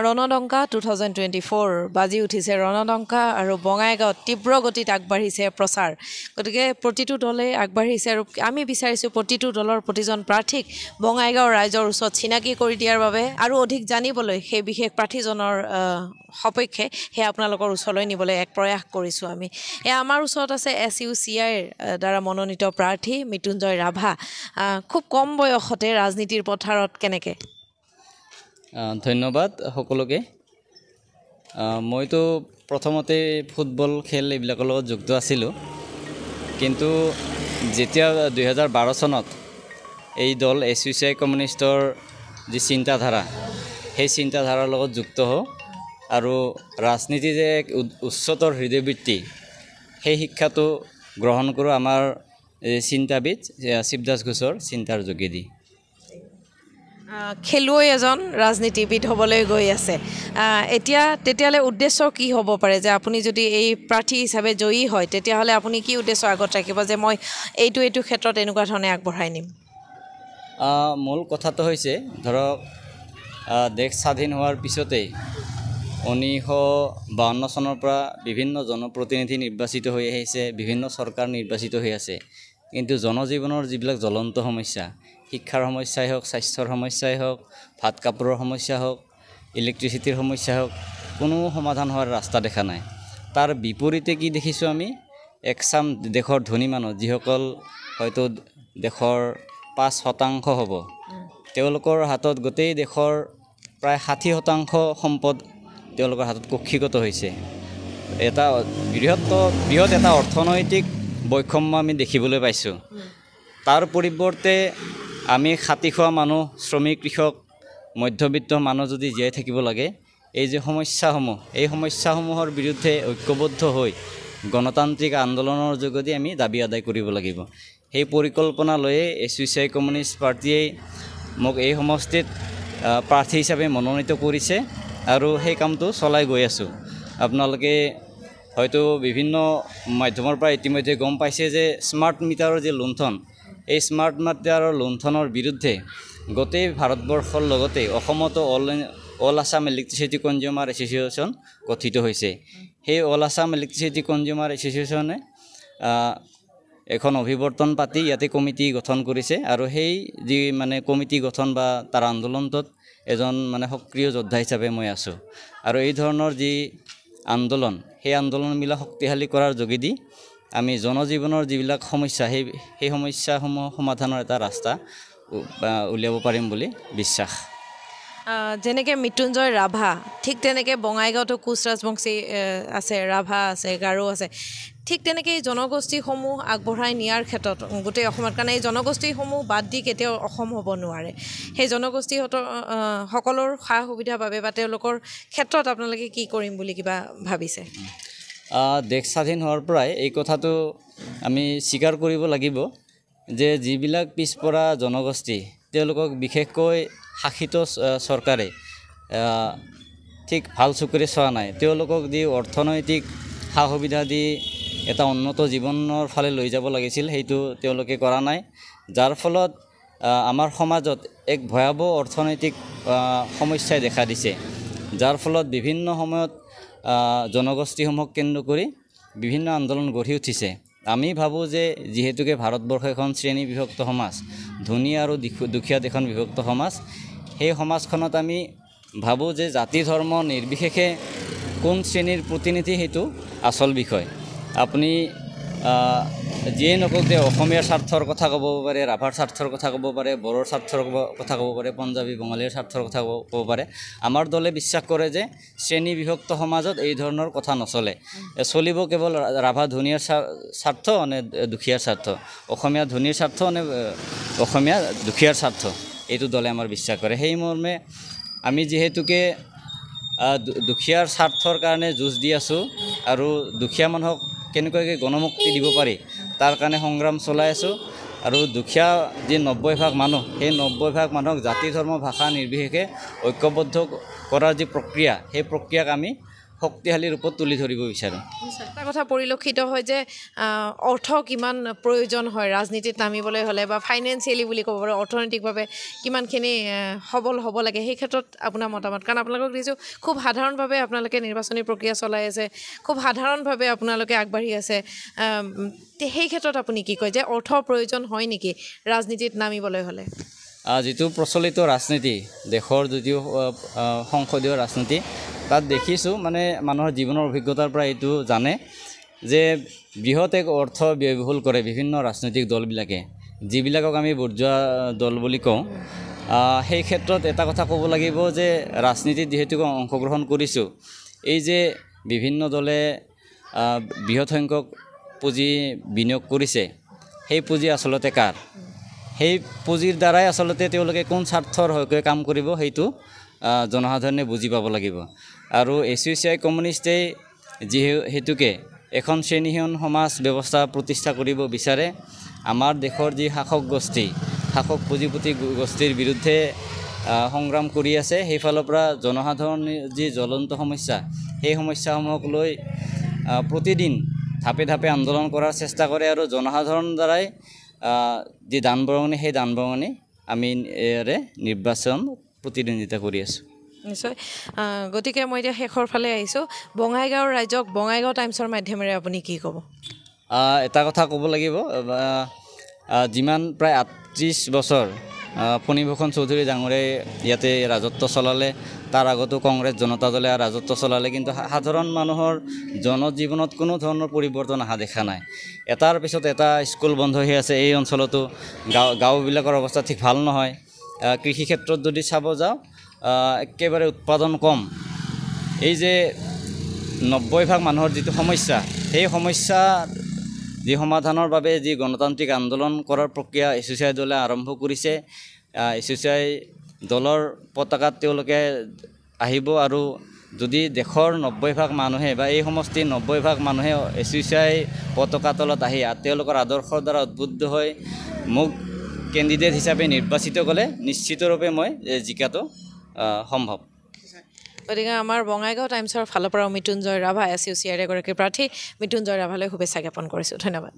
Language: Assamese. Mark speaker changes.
Speaker 1: ৰণদংকা 2024 বাজি উঠিছে ৰণদংকা আৰু বঙাইগাঁৱত তীব্ৰ গতিত আগবাঢ়িছে প্ৰচাৰ গতিকে প্ৰতিটো দলে আগবাঢ়িছে আৰু আমি বিচাৰিছোঁ প্ৰতিটো দলৰ প্ৰতিজন প্ৰাৰ্থীক বঙাইগাঁও ৰাইজৰ ওচৰত চিনাকি কৰি দিয়াৰ বাবে আৰু অধিক জানিবলৈ সেই বিশেষ প্ৰাৰ্থীজনৰ সপক্ষে সেই আপোনালোকৰ ওচৰলৈ নিবলৈ এক প্ৰয়াস কৰিছোঁ আমি আমাৰ ওচৰত আছে SUCIৰ দ্বাৰা মনোনীত প্ৰাৰ্থী মৃত্যুঞ্জয় ৰাভা খুব কম বয়সতে ৰাজনীতিৰ পথাৰত কেনেকৈ
Speaker 2: ধন্যবাদ সকলোকে মইতো প্ৰথমতে ফুটবল খেল এইবিলাকৰ লগত যুক্ত আছিলোঁ কিন্তু যেতিয়া 2012 চনত এই দল SUCI কমিউনিষ্টৰ যি চিন্তাধাৰা সেই চিন্তাধাৰাৰ লগত যুক্ত হওঁ আৰু ৰাজনীতি যে এক উচ্চতৰ হৃদয়বৃত্তি সেই শিক্ষাটো গ্ৰহণ কৰোঁ আমাৰ চিন্তাবিদ শিৱদাস ঘোষৰ চিন্তাৰ যোগেদি
Speaker 1: খেলুৱৈ এজন ৰাজনীতিবিদ হ'বলৈ গৈ আছে এতিয়া তেতিয়াহ'লে উদ্দেশ্য কি হ'ব পাৰে যে আপুনি যদি এই প্ৰাৰ্থী হিচাপে জয়ী হয় তেতিয়াহ'লে আপুনি কি উদ্দেশ্য আগত ৰাখিব যে মই এইটো ক্ষেত্ৰত এনেকুৱা ধৰণে আগবঢ়াই নিম
Speaker 2: মূল কথাটো হৈছে ধৰক দেশ স্বাধীন হোৱাৰ পিছতেই 1952 চনৰ পৰা বিভিন্ন জনপ্ৰতিনিধি নিৰ্বাচিত হৈ আহিছে বিভিন্ন চৰকাৰ নিৰ্বাচিত হৈ আছে কিন্তু জনজীৱনৰ যিবিলাক জ্বলন্ত সমস্যা শিক্ষাৰ সমস্যাই হওক স্বাস্থ্যৰ সমস্যাই হওক ভাত কাপোৰৰ সমস্যা হওক ইলেক্ট্ৰিচিটিৰ সমস্যা হওক কোনো সমাধান হোৱাৰ ৰাস্তা দেখা নাই তাৰ বিপৰীতে কি দেখিছোঁ আমি একচাম দেশৰ ধনী মানুহ যিসকল হয়তো দেশৰ 5% হ'ব তেওঁলোকৰ হাতত গোটেই দেশৰ প্ৰায় 60% সম্পদ তেওঁলোকৰ হাতত কক্ষিগত হৈছে এটা বৃহৎ এটা অৰ্থনৈতিক বৈষম্য আমি দেখিবলৈ পাইছোঁ তাৰ পৰিৱৰ্তে আমি খাটি খোৱা মানুহ শ্ৰমিক কৃষক মধ্যবিত্ত মানুহ যদি জীয়াই থাকিব লাগে এই যে সমস্যাসমূহ এই সমস্যাসমূহৰ বিৰুদ্ধে ঐক্যবদ্ধ হৈ গণতান্ত্ৰিক আন্দোলনৰ যোগেদি আমি দাবী আদায় কৰিব লাগিব সেই পৰিকল্পনা লৈয়ে SUCI কমিউনিষ্ট পাৰ্টিয়ে মোক এই সমষ্টিত প্ৰাৰ্থী হিচাপে মনোনীত কৰিছে আৰু সেই কামটো চলাই গৈ আছোঁ আপোনালোকে হয়তো বিভিন্ন মাধ্যমৰ পৰা ইতিমধ্যে গম পাইছে যে স্মাৰ্ট মিটাৰৰ যে লুণ্ঠন এই স্মাৰ্ট মিটাৰৰ লুণ্ঠনৰ বিৰুদ্ধে গোটেই ভাৰতবৰ্ষৰ লগতে অসমতো all Assam electricity consumer association গঠিত হৈছে সেই অল আছাম ইলেক্ট্ৰিচিটি কনজিউমাৰ এছ'চিয়েশ্যনে এখন অভিৱৰ্তন পাতি ইয়াতে কমিটি গঠন কৰিছে আৰু সেই যি মানে কমিটি গঠন বা তাৰ আন্দোলনটোত এজন মানে সক্ৰিয় যোদ্ধা হিচাপে মই আছোঁ আৰু এই ধৰণৰ যি আন্দোলন সেই আন্দোলনবিলাক শক্তিশালী কৰাৰ যোগেদি আমি জনজীৱনৰ যিবিলাক সমস্যা সেই সমস্যাসমূহ সমাধানৰ এটা ৰাস্তা উলিয়াব পাৰিম বুলি বিশ্বাস
Speaker 1: যেনেকৈ মৃত্যুঞ্জয় ৰাভা ঠিক তেনেকৈ বঙাইগাঁৱতো কোচ ৰাজবংশী আছে ৰাভা আছে গাৰো আছে ঠিক তেনেকৈ এই জনগোষ্ঠীসমূহ আগবঢ়াই নিয়াৰ ক্ষেত্ৰত গোটেই অসমত কাৰণ এই জনগোষ্ঠীসমূহ বাদ দি কেতিয়াও অসম হ'ব নোৱাৰে সেই জনগোষ্ঠীহঁতৰ সকলৰ সা সুবিধাৰ বাবে বা তেওঁলোকৰ ক্ষেত্ৰত আপোনালোকে কি কৰিম বুলি কিবা ভাবিছে
Speaker 2: দেশ স্বাধীন হোৱাৰ পৰাই এই কথাটো আমি স্বীকাৰ কৰিব লাগিব যে যিবিলাক পিছপৰা জনগোষ্ঠী তেওঁলোকক বিশেষকৈ শাসিত চৰকাৰে ঠিক ভাল চকুৰে চোৱা নাই তেওঁলোকক দি অৰ্থনৈতিক সা সুবিধা দি এটা উন্নত জীৱনৰ ফালে লৈ যাব লাগিছিল সেইটো তেওঁলোকে কৰা নাই যাৰ ফলত আমাৰ সমাজত এক ভয়াৱহ অৰ্থনৈতিক সমস্যাই দেখা দিছে যাৰ ফলত বিভিন্ন সময়ত জনগোষ্ঠীসমূহক কেন্দ্ৰ কৰি বিভিন্ন আন্দোলন গঢ়ি উঠিছে আমি ভাবোঁ যে যিহেতুকে ভাৰতবৰ্ষ এখন শ্ৰেণী বিভক্ত সমাজ ধনী আৰু দুখীয়াত এখন বিভক্ত সমাজ সেই সমাজখনত আমি ভাবোঁ যে জাতি ধৰ্ম নিৰ্বিশেষে কোন শ্ৰেণীৰ প্ৰতিনিধি সেইটো আচল বিষয় আপুনি যিয়ে নকওক যে অসমীয়াৰ স্বাৰ্থৰ কথা ক'ব পাৰে ৰাভাৰ স্বাৰ্থৰ কথা ক'ব পাৰে বড়োৰ স্বাৰ্থৰ কথা ক'ব পাৰে পঞ্জাৱী বঙালীৰ স্বাৰ্থৰ কথা ক'ব পাৰে আমাৰ দলে বিশ্বাস কৰে যে শ্ৰেণী বিভক্ত সমাজত এই ধৰণৰ কথা নচলে চলিব কেৱল ৰাভা ধনীৰ স্বাৰ্থ নে দুখীয়াৰ স্বাৰ্থ অসমীয়া ধনীৰ স্বাৰ্থ নে অসমীয়া দুখীয়াৰ স্বাৰ্থ এইটো দলে আমাৰ বিশ্বাস কৰে সেই মৰ্মে আমি যিহেতুকে দুখীয়াৰ স্বাৰ্থৰ কাৰণে যুঁজ দি আছোঁ আৰু দুখীয়া মানুহক কেনেকুৱাকৈ গণমুক্তি দিব পাৰি তাৰ কাৰণে সংগ্ৰাম চলাই আছোঁ আৰু দুখীয়া যি 90% মানুহ সেই 90% মানুহক জাতি ধৰ্ম ভাষা নিৰ্বিশেষে ঐক্যবদ্ধ কৰাৰ যি প্ৰক্ৰিয়া সেই প্ৰক্ৰিয়াক আমি শক্তিশালী ৰূপত তুলি ধৰিব বিচাৰোঁ।
Speaker 1: এটা কথা পৰিলক্ষিত হয় যে অৰ্থ কিমান প্ৰয়োজন হয় ৰাজনীতিত নামিবলৈ হ'লে বা ফাইনেন্সিয়েলি বুলি ক'ব পাৰোঁ, অৰ্থনৈতিকভাৱে কিমানখিনি সবল হ'ব লাগে, সেই ক্ষেত্ৰত আপোনাৰ মতামত? কাৰণ আপোনালোকক দেখিছোঁ খুব সাধাৰণভাৱে আপোনালোকে নিৰ্বাচনী প্ৰক্ৰিয়া চলাই আছে, খুব সাধাৰণভাৱে আপোনালোকে আগবাঢ়ি আছে। সেই ক্ষেত্ৰত আপুনি কি কয় যে অৰ্থৰ প্ৰয়োজন হয় নেকি ৰাজনীতিত নামিবলৈ হ'লে?
Speaker 2: যিটো প্ৰচলিত ৰাজনীতি, দেশৰ যদিও সংসদীয় ৰাজনীতি, তাত দেখিছোঁ মানে মানুহৰ জীৱনৰ অভিজ্ঞতাৰ পৰা এইটো জানে যে বৃহৎ এক অৰ্থ ব্যয়বহুল কৰে বিভিন্ন ৰাজনৈতিক দলবিলাকে, যিবিলাকক আমি বুৰ্জোৱা দল বুলি কওঁ। সেই ক্ষেত্ৰত এটা কথা ক'ব লাগিব যে ৰাজনীতিত যিহেতু অংশগ্ৰহণ কৰিছোঁ, এই যে বিভিন্ন দলে বৃহৎ সংখ্যক পুঁজি বিনিয়োগ কৰিছে, সেই পুঁজি আচলতে কাৰ? সেই পুঁজিৰ দ্বাৰাই আচলতে তেওঁলোকে কোন স্বাৰ্থৰ হকে কাম কৰিব সেইটো জনসাধাৰণে বুজি পাব লাগিব। আৰু এছ'চিয়েশ্যন কমিউনিষ্টেই যিহেতুকে এখন শ্ৰেণীহীন সমাজ ব্যৱস্থা প্ৰতিষ্ঠা কৰিব বিচাৰে, আমাৰ দেশৰ যি শাসক গোষ্ঠী, শাসক পুঁজিপতি গোষ্ঠীৰ বিৰুদ্ধে সংগ্ৰাম কৰি আছে, সেইফালৰ পৰা জনসাধাৰণৰ যি জ্বলন্ত সমস্যা, সেই সমস্যাসমূহক লৈ প্ৰতিদিন ধাপে ধাপে আন্দোলন কৰাৰ চেষ্টা কৰে। আৰু জনসাধাৰণৰ দ্বাৰাই যি দান বৰঙণি, সেই দান বৰঙণি আমি ইয়াৰে নিৰ্বাচন প্ৰতিদ্বন্দ্বিতা কৰি আছোঁ।
Speaker 1: নিশ্চয়। গতিকে মই এতিয়া শেষৰ ফালে আহিছোঁ। বঙাইগাঁৱৰ ৰাইজক বঙাইগাঁও টাইমছৰ মাধ্যমেৰে আপুনি কি ক'ব?
Speaker 2: এটা কথা ক'ব লাগিব, যিমান প্ৰায় ৩৮ বছৰ ফণীভূষণ চৌধুৰী ডাঙৰীয়াই ইয়াতে ৰাজত্ব চলালে, তাৰ আগতো কংগ্ৰেছ জনতা দলে ৰাজত্ব চলালে, কিন্তু সাধাৰণ মানুহৰ জনজীৱনত কোনো ধৰণৰ পৰিৱৰ্তন অহা দেখা নাই। এটাৰ পিছত এটা স্কুল বন্ধ হৈ আছে এই অঞ্চলতো, গাঁওবিলাকৰ অৱস্থা ঠিক ভাল নহয়। কৃষি ক্ষেত্ৰত যদি চাব যাওঁ, একেবাৰে উৎপাদন কম। এই যে ৯০% মানুহৰ যিটো সমস্যা, সেই সমস্যা যি সমাধানৰ বাবে যি গণতান্ত্ৰিক আন্দোলন কৰাৰ প্ৰক্ৰিয়া এছ'চিয়েশ্যন দলে আৰম্ভ কৰিছে, এছ'চিয়েশ্যন দলৰ পতাকাত তেওঁলোকে আহিব। আৰু যদি দেশৰ ৯০% মানুহে বা এই সমষ্টিৰ ৯০% মানুহে এছ'চিয়েশ্যন পতাকা তলত আহি তেওঁলোকৰ আদৰ্শৰ দ্বাৰা উদ্বুদ্ধ হৈ মোক কেণ্ডিডেট হিচাপে নিৰ্বাচিত ক'লে নিশ্চিতৰূপে মই জিকাটো সম্ভৱ।
Speaker 1: গতিকে আমাৰ বঙাইগাঁও টাইমছৰ ফালৰ পৰা মৃত্যুঞ্জয় ৰাভা এছ'চিয়েশ্যনৰ এগৰাকী প্ৰাৰ্থী মৃত্যুঞ্জয় ৰাভালৈ শুভেচ্ছা জ্ঞাপন কৰিছোঁ। ধন্যবাদ।